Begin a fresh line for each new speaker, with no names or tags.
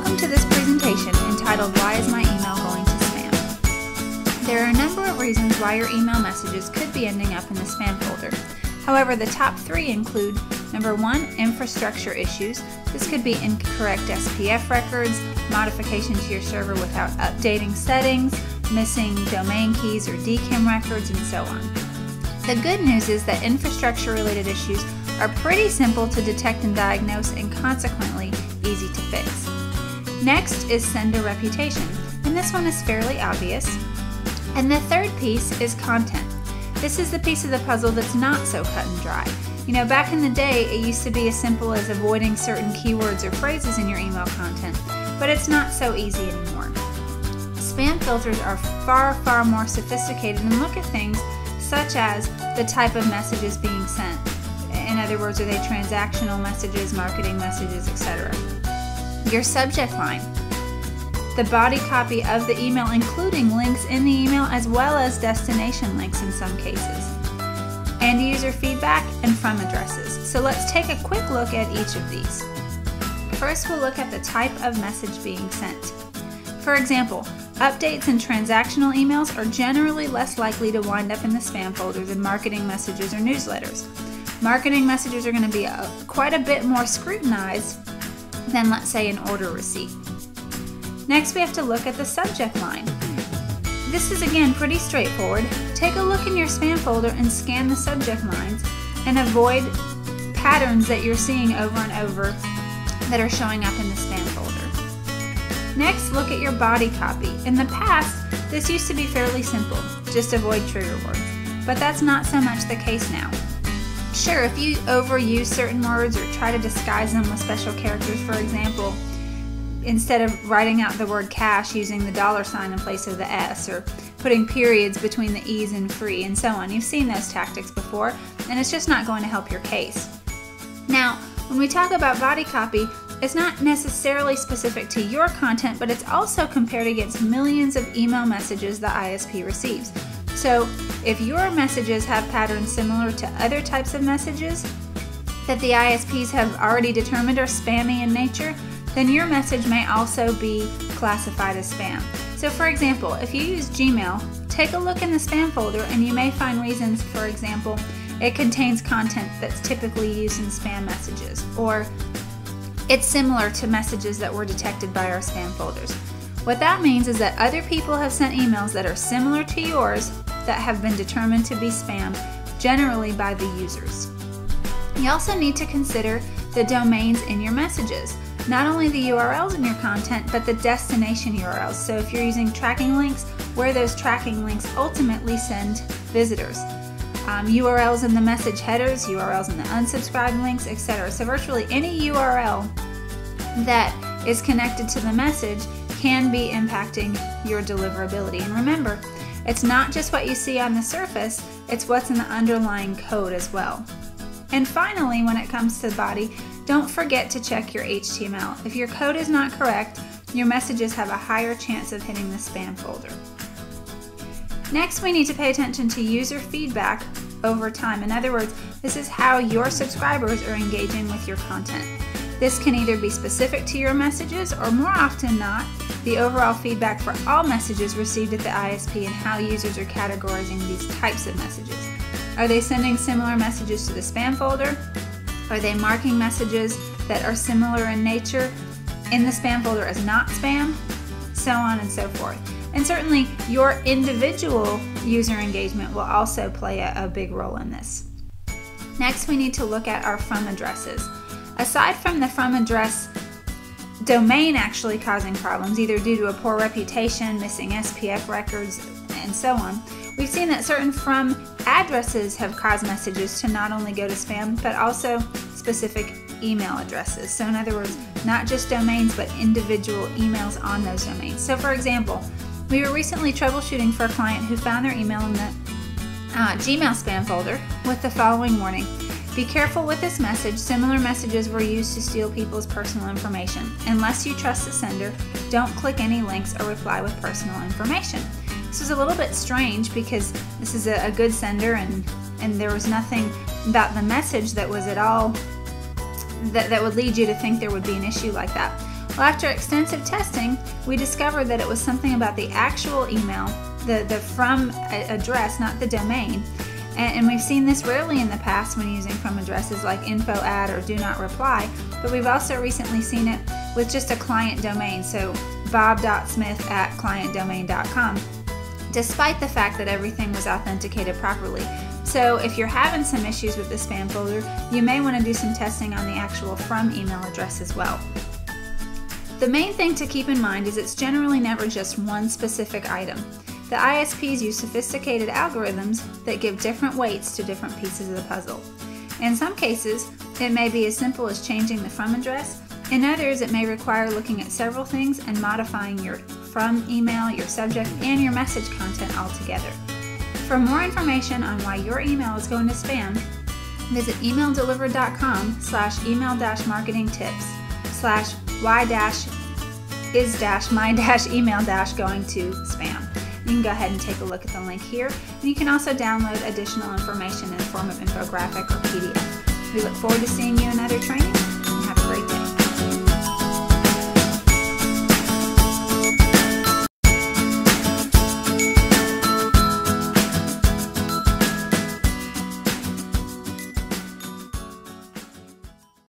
Welcome to this presentation entitled Why is my email going to spam? There are a number of reasons why your email messages could be ending up in the spam folder. However, the top 3 include number 1, infrastructure issues. This could be incorrect SPF records, modification to your server without updating settings, missing domain keys or DKIM records, and so on. The good news is that infrastructure related issues are pretty simple to detect and diagnose and consequently easy to fix. Next is sender reputation, and this one is fairly obvious. And the third piece is content. This is the piece of the puzzle that's not so cut and dry. You know, back in the day, it used to be as simple as avoiding certain keywords or phrases in your email content, but it's not so easy anymore. Spam filters are far more sophisticated and look at things such as the type of messages being sent. In other words, are they transactional messages, marketing messages, etc.? Your subject line, the body copy of the email, including links in the email as well as destination links in some cases, and user feedback and from addresses. So let's take a quick look at each of these. First, we'll look at the type of message being sent. For example, updates and transactional emails are generally less likely to wind up in the spam folder than marketing messages or newsletters. Marketing messages are going to be quite a bit more scrutinized than, let's say, an order receipt. Next, we have to look at the subject line. This is again pretty straightforward. Take a look in your spam folder and scan the subject lines and avoid patterns that you're seeing over and over that are showing up in the spam folder. Next, look at your body copy. In the past, this used to be fairly simple. Just avoid trigger words. But that's not so much the case now. Sure, if you overuse certain words or try to disguise them with special characters, for example, instead of writing out the word cash using the $ in place of the S, or putting periods between the E's and free, and so on. You've seen those tactics before, and it's just not going to help your case. Now, when we talk about body copy, it's not necessarily specific to your content, but it's also compared against millions of email messages the ISP receives. So, if your messages have patterns similar to other types of messages that the ISPs have already determined are spammy in nature, then your message may also be classified as spam. So for example, if you use Gmail, take a look in the spam folder and you may find reasons. For example, it contains content that's typically used in spam messages, or it's similar to messages that were detected by our spam folders. What that means is that other people have sent emails that are similar to yours that have been determined to be spam, generally by the users. You also need to consider the domains in your messages. Not only the URLs in your content, but the destination URLs. So if you're using tracking links, where those tracking links ultimately send visitors. URLs in the message headers, URLs in the unsubscribed links, etc. So virtually any URL that is connected to the message can be impacting your deliverability. And remember, it's not just what you see on the surface, it's what's in the underlying code as well. And finally, when it comes to the body, don't forget to check your HTML. If your code is not correct, your messages have a higher chance of hitting the spam folder. Next, we need to pay attention to user feedback over time. In other words, this is how your subscribers are engaging with your content. This can either be specific to your messages or, more often not, the overall feedback for all messages received at the ISP and how users are categorizing these types of messages. Are they sending similar messages to the spam folder? Are they marking messages that are similar in nature in the spam folder as not spam? So on and so forth. And certainly your individual user engagement will also play a big role in this. Next, we need to look at our from addresses. Aside from the from address domain actually causing problems, either due to a poor reputation, missing SPF records, and so on, we've seen that certain from addresses have caused messages to not only go to spam, but also specific email addresses. So in other words, not just domains, but individual emails on those domains. So for example, we were recently troubleshooting for a client who found their email in the Gmail spam folder with the following warning: be careful with this message. Similar messages were used to steal people's personal information. Unless you trust the sender, don't click any links or reply with personal information. This was a little bit strange because this is a good sender and there was nothing about the message that was at all that would lead you to think there would be an issue like that. Well, after extensive testing, we discovered that it was something about the actual email, the from address, not the domain. And we've seen this rarely in the past when using from addresses like info at or do not reply, but we've also recently seen it with just a client domain, so bob.smith@clientdomain.com, despite the fact that everything was authenticated properly. So if you're having some issues with the spam folder, you may want to do some testing on the actual from email address as well. The main thing to keep in mind is it's generally never just one specific item. The ISPs use sophisticated algorithms that give different weights to different pieces of the puzzle. In some cases, it may be as simple as changing the from address. In others, it may require looking at several things and modifying your from email, your subject, and your message content altogether. For more information on why your email is going to spam, visit emaildelivered.com/email-marketing-tips/why-is-my-email-going-to-spam. You can go ahead and take a look at the link here, and you can also download additional information in the form of infographic or PDF. We look forward to seeing you in other trainings.